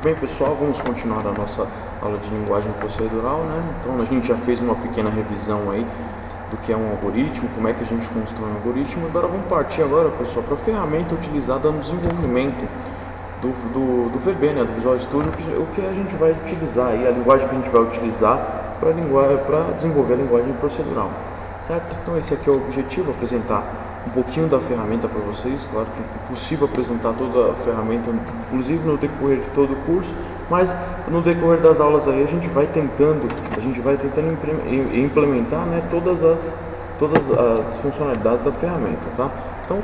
bem, pessoal, vamos continuar a nossa aula de linguagem procedural, né? Então a gente já fez uma pequena revisão aí do que é um algoritmo, como é que a gente constrói um algoritmo. Agora vamos partir agora, pessoal, para a ferramenta utilizada no desenvolvimento do VB, né? Do Visual Studio, o que a gente vai utilizar aí, a linguagem que a gente vai utilizar para desenvolver a linguagem procedural, certo? Então esse aqui é o objetivo, apresentar um pouquinho da ferramenta para vocês. Claro que é possível apresentar toda a ferramenta, inclusive no decorrer de todo o curso, mas no decorrer das aulas aí a gente vai tentando implementar, né, todas as funcionalidades da ferramenta, tá? Então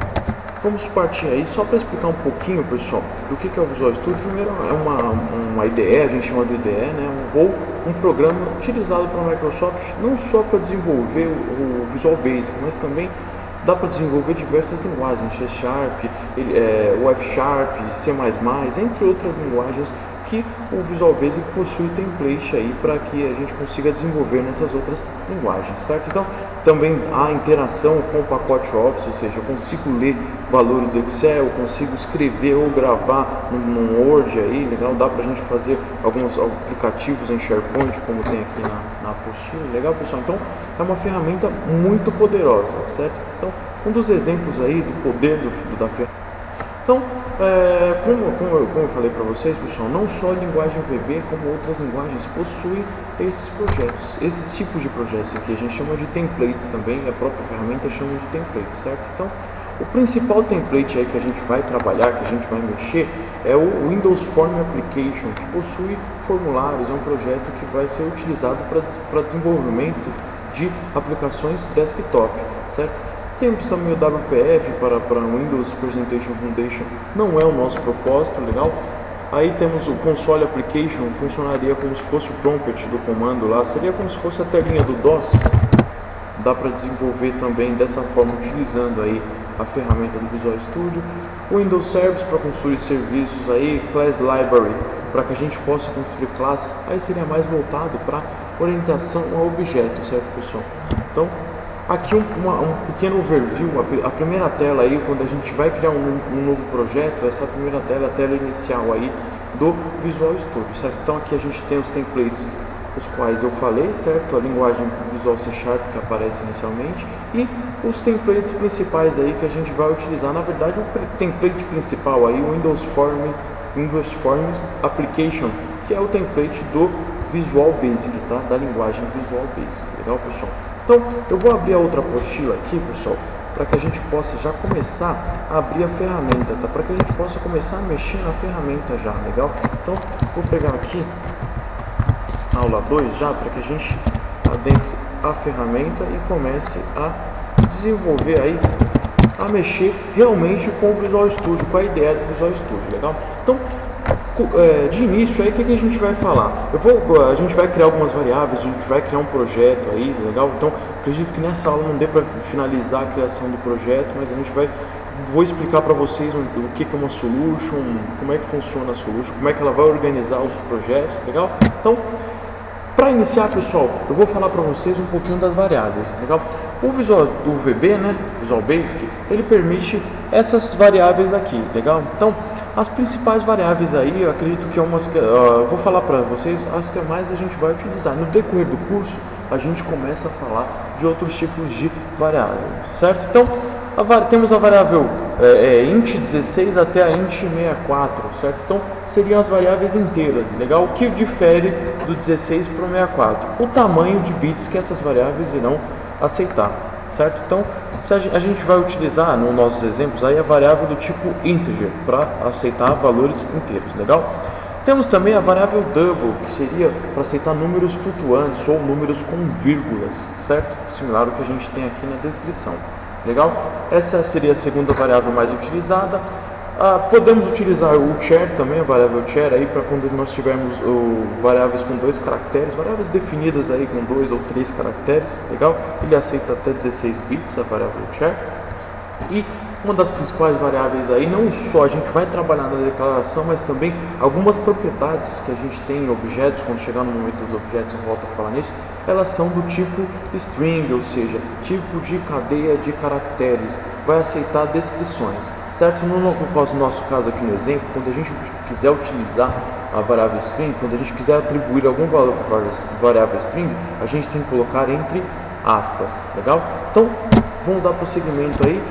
vamos partir aí só para explicar um pouquinho, pessoal, do que é o Visual Studio. Primeiro é uma IDE, a gente chama de IDE, né, ou um programa utilizado pela Microsoft não só para desenvolver o Visual Basic, mas também dá para desenvolver diversas linguagens, C Sharp, o F Sharp, C++, entre outras linguagens que o Visual Basic possui template aí para que a gente consiga desenvolver nessas outras linguagens, certo? Então, também há interação com o pacote Office, ou seja, eu consigo ler valores do Excel, eu consigo escrever ou gravar no Word aí, legal? Dá para a gente fazer alguns aplicativos em SharePoint, como tem aqui na apostila, legal, pessoal? Então, é uma ferramenta muito poderosa, certo? Então, um dos exemplos aí do poder da ferramenta. Então, como eu falei para vocês, pessoal, não só a linguagem VB, como outras linguagens possuem esses projetos, esses tipos de projetos aqui, a gente chama de templates também, a própria ferramenta chama de templates, certo? Então, o principal template aí que a gente vai trabalhar, que a gente vai mexer, é o Windows Form Application, que possui formulários, é um projeto que vai ser utilizado para desenvolvimento de aplicações desktop, certo? Temos também o WPF para Windows Presentation Foundation, não é o nosso propósito, legal? Aí temos o Console Application, funcionaria como se fosse o prompt do comando lá, seria como se fosse a telinha do DOS. Dá para desenvolver também dessa forma, utilizando aí a ferramenta do Visual Studio. O Windows Service para construir serviços aí, Class Library, para que a gente possa construir classes, aí seria mais voltado para orientação a objetos, certo, pessoal? Então, aqui um pequeno overview, a primeira tela aí, quando a gente vai criar um novo projeto, essa primeira tela é a tela inicial aí do Visual Studio, certo? Então aqui a gente tem os templates, os quais eu falei, certo? A linguagem Visual C Sharp que aparece inicialmente e os templates principais aí que a gente vai utilizar. Na verdade, o template principal aí, o Windows Forms Application, que é o template do Visual Basic, tá? Da linguagem Visual Basic, legal, pessoal? Então, eu vou abrir a outra apostila aqui, pessoal, para que a gente possa já começar a abrir a ferramenta, tá? Para que a gente possa começar a mexer na ferramenta já, legal? Então, vou pegar aqui aula 2 já, para que a gente adentre a ferramenta e comece a desenvolver aí, a mexer realmente com o Visual Studio, com a ideia do Visual Studio, legal? Então, de início aí, o que a gente vai falar? A gente vai criar algumas variáveis, a gente vai criar um projeto aí, legal? Então, acredito que nessa aula não dê para finalizar a criação do projeto, mas vou explicar para vocês o que é uma solution, como é que funciona a solution, como é que ela vai organizar os projetos, legal? Então, para iniciar, pessoal, eu vou falar para vocês um pouquinho das variáveis, legal? O VB, né, Visual Basic, ele permite essas variáveis aqui, legal? Então, as principais variáveis aí, eu acredito que vou falar para vocês as que mais a gente vai utilizar. No decorrer do curso, a gente começa a falar de outros tipos de variáveis, certo? Então, temos a variável int16 até a int64, certo? Então, seriam as variáveis inteiras, legal? O que difere do 16 para o 64? O tamanho de bits que essas variáveis irão aceitar, certo? Então, a gente vai utilizar nos nossos exemplos aí a variável do tipo integer para aceitar valores inteiros, legal? Temos também a variável double, que seria para aceitar números flutuantes ou números com vírgulas, certo? Similar ao que a gente tem aqui na descrição, legal? Essa seria a segunda variável mais utilizada. Podemos utilizar o char também, a variável char aí para quando nós tivermos variáveis com 2 caracteres, variáveis definidas aí com 2 ou 3 caracteres, legal? Ele aceita até 16 bits, a variável char. E uma das principais variáveis aí, não só a gente vai trabalhar na declaração, mas também algumas propriedades que a gente tem em objetos, quando chegar no momento dos objetos, eu volto a falar nisso, elas são do tipo string, ou seja, tipo de cadeia de caracteres, vai aceitar descrições, certo? No nosso caso aqui no exemplo, quando a gente quiser utilizar a variável string, quando a gente quiser atribuir algum valor para a variável string, a gente tem que colocar entre aspas, legal? Então, vamos dar prosseguimento aí.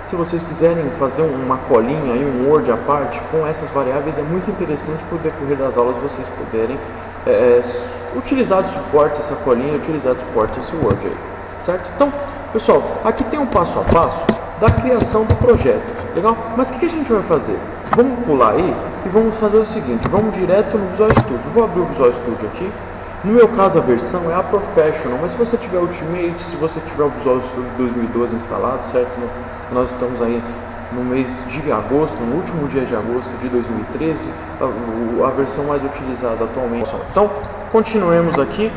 Se vocês quiserem fazer uma colinha aí, um Word à parte com essas variáveis, é muito interessante para o decorrer das aulas vocês puderem utilizar de suporte essa colinha, utilizar de suporte esse Word aí, certo? Então, pessoal, aqui tem um passo a passo da criação do projeto, legal? Mas o que a gente vai fazer? Vamos pular aí e vamos fazer o seguinte, vamos direto no Visual Studio. Vou abrir o Visual Studio aqui. No meu caso a versão é a Professional, mas se você tiver Ultimate, se você tiver o Visual Studio 2012 instalado, certo? Nós estamos aí no mês de agosto, no último dia de agosto de 2013, a versão mais utilizada atualmente. Então, continuemos aqui.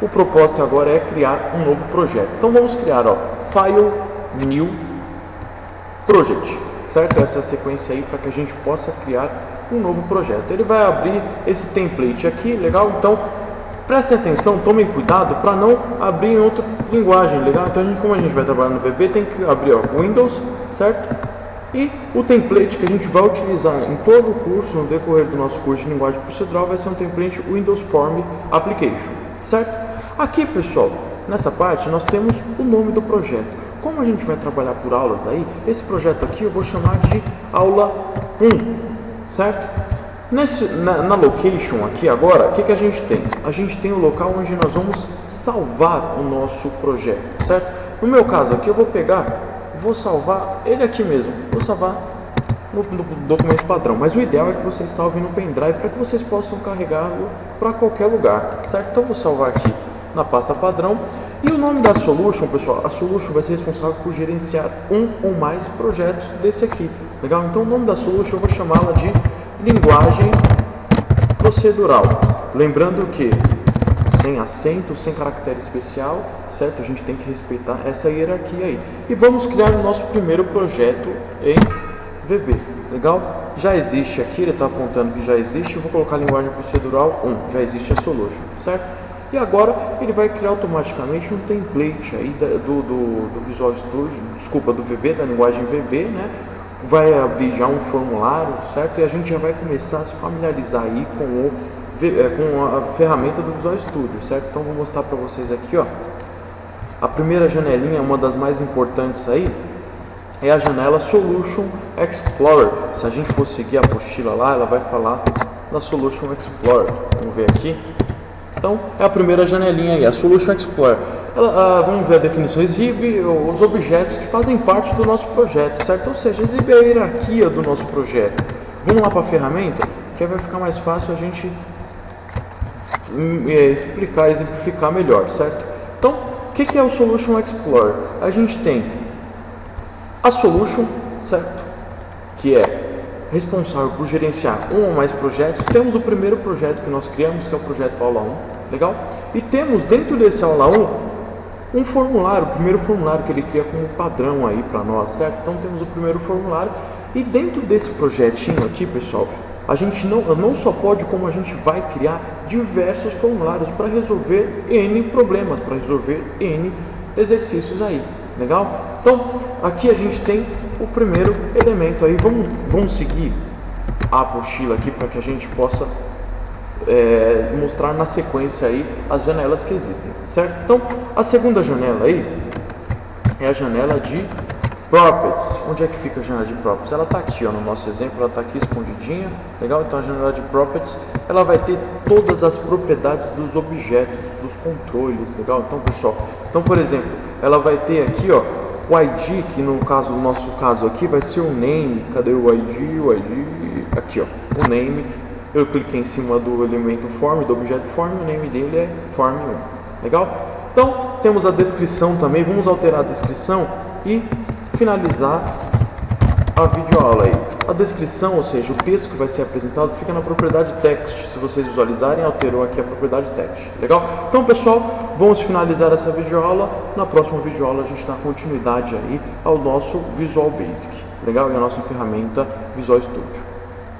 O propósito agora é criar um novo projeto. Então vamos criar, ó, File, New, Project, certo? Essa sequência aí para que a gente possa criar um novo projeto. Ele vai abrir esse template aqui, legal? Então, prestem atenção, tomem cuidado para não abrir em outra linguagem, legal? Então, como a gente vai trabalhar no VB, tem que abrir, ó, Windows, certo? E o template que a gente vai utilizar em todo o curso, no decorrer do nosso curso de linguagem procedural, vai ser um template Windows Form Application, certo? Aqui, pessoal, nessa parte nós temos o nome do projeto. Como a gente vai trabalhar por aulas aí, esse projeto aqui eu vou chamar de aula 1, certo? Na location aqui agora, o que a gente tem? A gente tem o local onde nós vamos salvar o nosso projeto, certo? No meu caso aqui eu vou salvar ele aqui mesmo, vou salvar no documento padrão, mas o ideal é que vocês salvem no pendrive para que vocês possam carregá-lo para qualquer lugar, certo? Então eu vou salvar aqui na pasta padrão. E o nome da Solution, pessoal, a Solution vai ser responsável por gerenciar um ou mais projetos desse aqui, legal? Então o nome da Solution eu vou chamá-la de linguagem procedural, lembrando que sem acento, sem caractere especial, certo? A gente tem que respeitar essa hierarquia aí. E vamos criar o nosso primeiro projeto em VB, legal? Já existe aqui, ele está apontando que já existe, eu vou colocar linguagem procedural 1, já existe a Solution, certo? E agora ele vai criar automaticamente um template aí do Visual Studio, desculpa, do VB, da linguagem VB, né? Vai abrir já um formulário, certo? E a gente já vai começar a se familiarizar aí com a ferramenta do Visual Studio, certo? Então vou mostrar para vocês aqui, ó. A primeira janelinha, uma das mais importantes aí, é a janela Solution Explorer. Se a gente for seguir a apostila lá, ela vai falar da Solution Explorer. Vamos ver aqui. Então, é a primeira janelinha aí, a Solution Explorer. Vamos ver a definição, exibe os objetos que fazem parte do nosso projeto, certo? Ou seja, exibe a hierarquia do nosso projeto. Vamos lá para a ferramenta, que aí vai ficar mais fácil a gente explicar, exemplificar melhor, certo? Então, o que é o Solution Explorer? A gente tem a Solution, certo? Que é responsável por gerenciar um ou mais projetos. Temos o primeiro projeto que nós criamos, que é o projeto Aula 1, legal? E temos dentro desse Aula 1 um formulário, o primeiro formulário que ele cria como padrão aí para nós, certo? Então temos o primeiro formulário e dentro desse projetinho aqui, pessoal, a gente não só pode, como a gente vai criar diversos formulários para resolver N problemas, para resolver N exercícios aí, legal? Então, aqui a gente tem o primeiro elemento aí. Vamos seguir a apostila aqui para que a gente possa mostrar na sequência aí as janelas que existem, certo? Então, a segunda janela aí é a janela de Properties. Onde é que fica a janela de Properties? Ela está aqui, ó, no nosso exemplo, ela está aqui escondidinha, legal? Então, a janela de Properties, ela vai ter todas as propriedades dos objetos, dos controles, legal? Então, pessoal, por exemplo, ela vai ter aqui, ó, o ID, que no nosso caso aqui vai ser o name. Cadê o ID? O ID, aqui, ó, o name. Eu cliquei em cima do elemento form, do objeto form, o name dele é form1, legal? Então, temos a descrição também, vamos alterar a descrição e finalizar a videoaula aí. A descrição, ou seja, o texto que vai ser apresentado, fica na propriedade text. Se vocês visualizarem, alterou aqui a propriedade text, legal? Então, pessoal, vamos finalizar essa videoaula. Na próxima videoaula a gente dá continuidade aí ao nosso Visual Basic, legal? E a nossa ferramenta Visual Studio.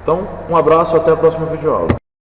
Então, um abraço, até a próxima videoaula.